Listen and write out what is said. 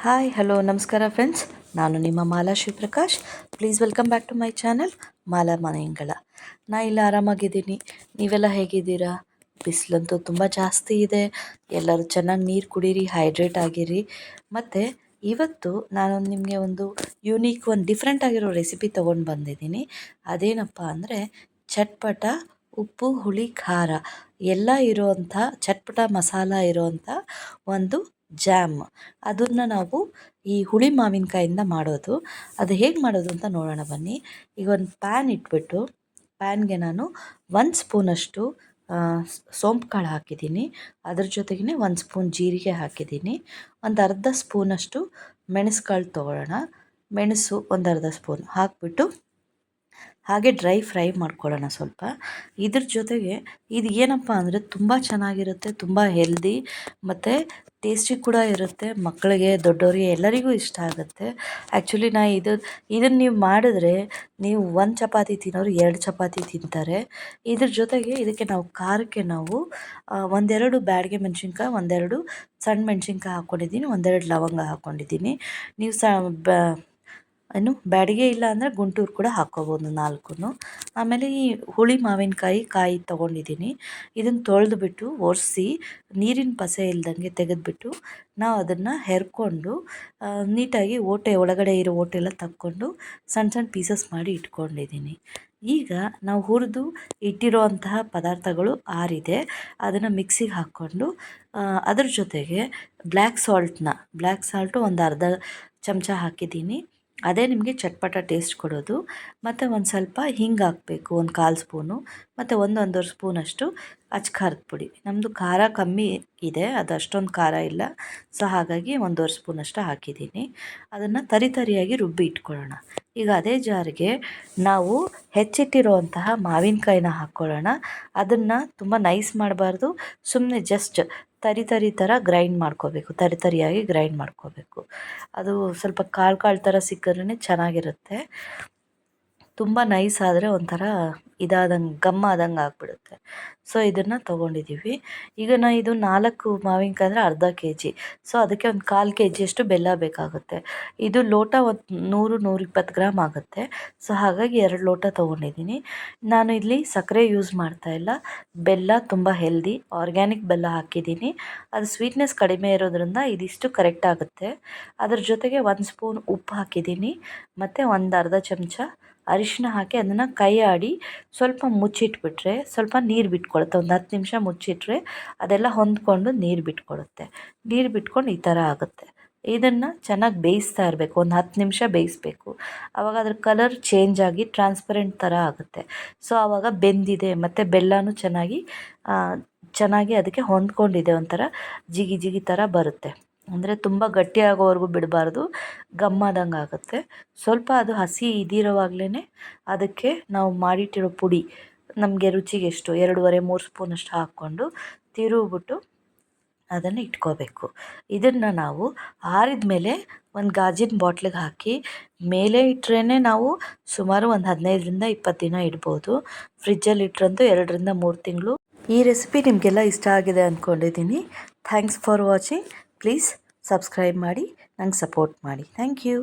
Hi hello ನಮಸ್ಕಾರ friends, ನಾನು ನಿಮ್ಮ Mala Shivaprakash. Please welcome back to my channel Mala Maneyangala. ನಾ ಇಲ್ಲಿ ಆರಾಮಾಗಿದ್ದೀನಿ. ನೀವೆಲ್ಲ ಹೇಗಿದ್ದೀರಾ? ಬಿಸಿಲಂತೂ ತುಂಬ ಜಾಸ್ತಿ ಇದೆ. ಎಲ್ಲರೂ ಚೆನ್ನಾಗಿ ನೀರು ಕುಡೀರಿ, ಹೈಡ್ರೇಟ್ ಆಗಿರಿ. ಮತ್ತು ಇವತ್ತು ನಾನು ನಿಮಗೆ ಒಂದು ಯುನೀಕ್, ಒಂದು ಡಿಫ್ರೆಂಟ್ ಆಗಿರೋ ರೆಸಿಪಿ ತೊಗೊಂಡು ಬಂದಿದ್ದೀನಿ. ಅದೇನಪ್ಪ ಅಂದರೆ ಚಟ್ಪಟ ಉಪ್ಪು ಹುಳಿ ಖಾರ ಎಲ್ಲ ಇರೋವಂಥ ಚಟ್ಪಟ ಮಸಾಲ ಇರೋವಂಥ ಒಂದು ಜಾಮ್. ಅದನ್ನು ನಾವು ಈ ಹುಳಿ ಮಾವಿನಕಾಯಿಂದ ಮಾಡೋದು. ಅದು ಹೇಗೆ ಮಾಡೋದು ಅಂತ ನೋಡೋಣ ಬನ್ನಿ. ಈಗ ಒಂದು ಪ್ಯಾನ್ ಇಟ್ಬಿಟ್ಟು ಪ್ಯಾನ್ಗೆ ನಾನು 1 ಸ್ಪೂನಷ್ಟು ಸೋಂಪು ಕಾಳು ಹಾಕಿದ್ದೀನಿ. ಅದ್ರ ಜೊತೆಗೇ 1 ಸ್ಪೂನ್ ಜೀರಿಗೆ ಹಾಕಿದ್ದೀನಿ. ಒಂದು ಅರ್ಧ ಸ್ಪೂನಷ್ಟು ಮೆಣಸು ಕಾಳು ತೊಗೊಳ್ಳೋಣ. ಮೆಣಸು ಒಂದು ಅರ್ಧ ಸ್ಪೂನ್ ಹಾಕಿಬಿಟ್ಟು ಹಾಗೆ ಡ್ರೈ ಫ್ರೈ ಮಾಡ್ಕೊಳ್ಳೋಣ ಸ್ವಲ್ಪ. ಇದ್ರ ಜೊತೆಗೆ ಇದು ಏನಪ್ಪ ಅಂದರೆ ತುಂಬ ಚೆನ್ನಾಗಿರುತ್ತೆ, ತುಂಬ ಹೆಲ್ದಿ ಮತ್ತು ಟೇಸ್ಟಿ ಕೂಡ ಇರುತ್ತೆ. ಮಕ್ಕಳಿಗೆ, ದೊಡ್ಡವರಿಗೆ ಎಲ್ಲರಿಗೂ ಇಷ್ಟ ಆಗುತ್ತೆ. ಆ್ಯಕ್ಚುಲಿ ಇದನ್ನು ನೀವು ಮಾಡಿದ್ರೆ ನೀವು 1 ಚಪಾತಿ ತಿನ್ನೋರು 2 ಚಪಾತಿ ತಿಂತಾರೆ. ಇದ್ರ ಜೊತೆಗೆ ಇದಕ್ಕೆ ನಾವು ಖಾರಕ್ಕೆ ನಾವು 1-2 ಬ್ಯಾಡಗೆ ಮೆಣಸಿನ್ಕಾಯಿ, 1-2 ಸಣ್ಣ ಮೆಣಸಿನ್ಕಾಯಿ ಹಾಕ್ಕೊಂಡಿದ್ದೀನಿ, 1-2 ಲವಂಗ ಹಾಕ್ಕೊಂಡಿದ್ದೀನಿ. ನೀವು ಬ್ಯಾಡಿಗೆ ಇಲ್ಲ ಅಂದರೆ ಗುಂಟೂರು ಕೂಡ ಹಾಕ್ಕೋಬೋದು 4. ಆಮೇಲೆ ಈ ಹುಳಿ ಕಾಯಿ ತೊಗೊಂಡಿದ್ದೀನಿ. ಇದನ್ನು ತೊಳೆದುಬಿಟ್ಟು ಒರೆಸಿ ನೀರಿನ ಪಸೆ ಇಲ್ದಂಗೆ ತೆಗೆದುಬಿಟ್ಟು ನಾವು ಅದನ್ನು ಹೆರ್ಕೊಂಡು ನೀಟಾಗಿ ಒಳಗಡೆ ಇರೋ ಓಟೆ ಎಲ್ಲ ತಕ್ಕೊಂಡು ಸಣ್ಣ ಸಣ್ಣ ಪೀಸಸ್ ಮಾಡಿ ಇಟ್ಕೊಂಡಿದ್ದೀನಿ. ಈಗ ನಾವು ಹುರಿದು ಇಟ್ಟಿರುವಂತಹ ಪದಾರ್ಥಗಳು ಆರಿದೆ. ಅದನ್ನು ಮಿಕ್ಸಿಗೆ ಹಾಕ್ಕೊಂಡು ಅದ್ರ ಜೊತೆಗೆ ಬ್ಲ್ಯಾಕ್ ಸಾಲ್ಟು ಒಂದು ಅರ್ಧ ಚಮಚ ಹಾಕಿದ್ದೀನಿ. ಅದೇ ನಿಮಗೆ ಚಟ್ಪಟ ಟೇಸ್ಟ್ ಕೊಡೋದು. ಮತ್ತು ಒಂದು ಸ್ವಲ್ಪ ಹಿಂಗೆ ಹಾಕಬೇಕು, ಒಂದು 1/4 ಸ್ಪೂನು, ಮತ್ತು 1-1.5 ಸ್ಪೂನಷ್ಟು ಖಾರದ ಪುಡಿ. ನಮ್ಮದು ಖಾರ ಕಮ್ಮಿ ಇದೆ, ಅದು ಅಷ್ಟೊಂದು ಖಾರ ಇಲ್ಲ. ಸೊ ಹಾಗಾಗಿ 1.5 ಸ್ಪೂನಷ್ಟು ಹಾಕಿದ್ದೀನಿ. ಅದನ್ನು ತರಿಯಾಗಿ ರುಬ್ಬಿ ಇಟ್ಕೊಳ್ಳೋಣ. ಈಗ ಅದೇ ಜಾರಿಗೆ ನಾವು ಹೆಚ್ಚಿಟ್ಟಿರುವಂತಹ ಮಾವಿನಕಾಯಿನ ಹಾಕ್ಕೊಳ್ಳೋಣ. ಅದನ್ನು ತುಂಬ ನೈಸ್ ಮಾಡಬಾರ್ದು, ಸುಮ್ಮನೆ ಜಸ್ಟ್ ತರಿ ಥರ ಗ್ರೈಂಡ್ ಮಾಡ್ಕೋಬೇಕು, ತರಿಯಾಗಿ ಗ್ರೈಂಡ್ ಮಾಡ್ಕೋಬೇಕು. ಅದು ಸ್ವಲ್ಪ ಕಾಳು ಥರ ಸಿಕ್ಕಿದ್ರೇ ಚೆನ್ನಾಗಿರುತ್ತೆ. ತುಂಬ ನೈಸ್ ಆದರೆ ಒಂಥರ ಗಮ್ಮಾದಂಗೆ ಆಗಿಬಿಡುತ್ತೆ. ಸೊ ಇದನ್ನು ತೊಗೊಂಡಿದ್ದೀವಿ. ಈಗ ಇದು 4 ಮಾವಿನಕಾಯಿ ಅಂದರೆ ಅರ್ಧ kg. ಸೊ ಅದಕ್ಕೆ ಒಂದು 1/4 kgಯಷ್ಟು ಬೆಲ್ಲ ಬೇಕಾಗುತ್ತೆ. ಇದು ಲೋಟ 100-120 ಗ್ರಾಮ್ ಆಗುತ್ತೆ. ಸೊ ಹಾಗಾಗಿ 2 ಲೋಟ ತೊಗೊಂಡಿದ್ದೀನಿ. ನಾನು ಇಲ್ಲಿ ಸಕ್ಕರೆ ಯೂಸ್ ಮಾಡ್ತಾಯಿಲ್ಲ, ಬೆಲ್ಲ ತುಂಬ ಹೆಲ್ದಿ, ಆರ್ಗ್ಯಾನಿಕ್ ಬೆಲ್ಲ ಹಾಕಿದ್ದೀನಿ. ಅದು ಸ್ವೀಟ್ನೆಸ್ ಕಡಿಮೆ ಇರೋದ್ರಿಂದ ಇದಿಷ್ಟು ಕರೆಕ್ಟ್ ಆಗುತ್ತೆ. ಅದ್ರ ಜೊತೆಗೆ 1 ಸ್ಪೂನ್ ಉಪ್ಪು ಹಾಕಿದ್ದೀನಿ, ಮತ್ತು ಒಂದು ಅರ್ಧ ಚಮಚ ಅರಿಶಿನ ಹಾಕಿ ಅದನ್ನು ಕೈ ಆಡಿ ಸ್ವಲ್ಪ ಮುಚ್ಚಿಟ್ಬಿಟ್ರೆ ಸ್ವಲ್ಪ ನೀರು ಬಿಟ್ಕೊಳ್ಳುತ್ತೆ. ಒಂದು 10 ನಿಮಿಷ ಮುಚ್ಚಿಟ್ರೆ ಅದೆಲ್ಲ ಹೊಂದ್ಕೊಂಡು ನೀರು ಬಿಟ್ಕೊಳ್ಳುತ್ತೆ. ನೀರು ಬಿಟ್ಕೊಂಡು ಈ ಥರ ಆಗುತ್ತೆ. ಇದನ್ನು ಚೆನ್ನಾಗಿ ಬೇಯಿಸ್ತಾ ಇರಬೇಕು, ಒಂದು 10 ನಿಮಿಷ ಬೇಯಿಸಬೇಕು. ಆವಾಗ ಅದ್ರ ಕಲರ್ ಚೇಂಜ್ ಆಗಿ ಟ್ರಾನ್ಸ್ಪರೆಂಟ್ ಥರ ಆಗುತ್ತೆ. ಸೊ ಆವಾಗ ಬೆಂದಿದೆ ಮತ್ತು ಬೆಲ್ಲನೂ ಚೆನ್ನಾಗಿ ಅದಕ್ಕೆ ಹೊಂದ್ಕೊಂಡಿದೆ, ಒಂಥರ ಜಿಗಿ ಥರ ಬರುತ್ತೆ. ಅಂದರೆ ತುಂಬ ಗಟ್ಟಿಯಾಗೋವರೆಗೂ ಬಿಡಬಾರ್ದು, ಗಮ್ಮಾದಂಗೆ ಆಗುತ್ತೆ. ಸ್ವಲ್ಪ ಅದು ಹಸಿ ಇದಿರೋವಾಗಲೇ ಅದಕ್ಕೆ ನಾವು ಮಾಡಿಟ್ಟಿರೋ ಪುಡಿ ನಮಗೆ ರುಚಿಗೆ ಎಷ್ಟು 2.5-3 ಸ್ಪೂನಷ್ಟು ಹಾಕ್ಕೊಂಡು ತಿರುಗಿಬಿಟ್ಟು ಅದನ್ನು ಇಟ್ಕೋಬೇಕು. ಇದನ್ನು ನಾವು ಆರಿದ ಮೇಲೆ ಒಂದು ಗಾಜಿನ ಬಾಟ್ಲಿಗೆ ಹಾಕಿ ಮೇಲೆ ಇಟ್ಟರೆ ನಾವು ಸುಮಾರು ಒಂದು 15-20 ದಿನ ಇಡ್ಬೋದು. ಫ್ರಿಜ್ಜಲ್ಲಿ ಇಟ್ಟರಂತೂ 2-3 ತಿಂಗಳು. ಈ ರೆಸಿಪಿ ನಿಮಗೆಲ್ಲ ಇಷ್ಟ ಆಗಿದೆ ಅಂದ್ಕೊಂಡಿದ್ದೀನಿ. Thanks for watching. Please subscribe ಮಾಡಿ, ನಂಗೆ ಸಪೋರ್ಟ್ ಮಾಡಿ. Thank you.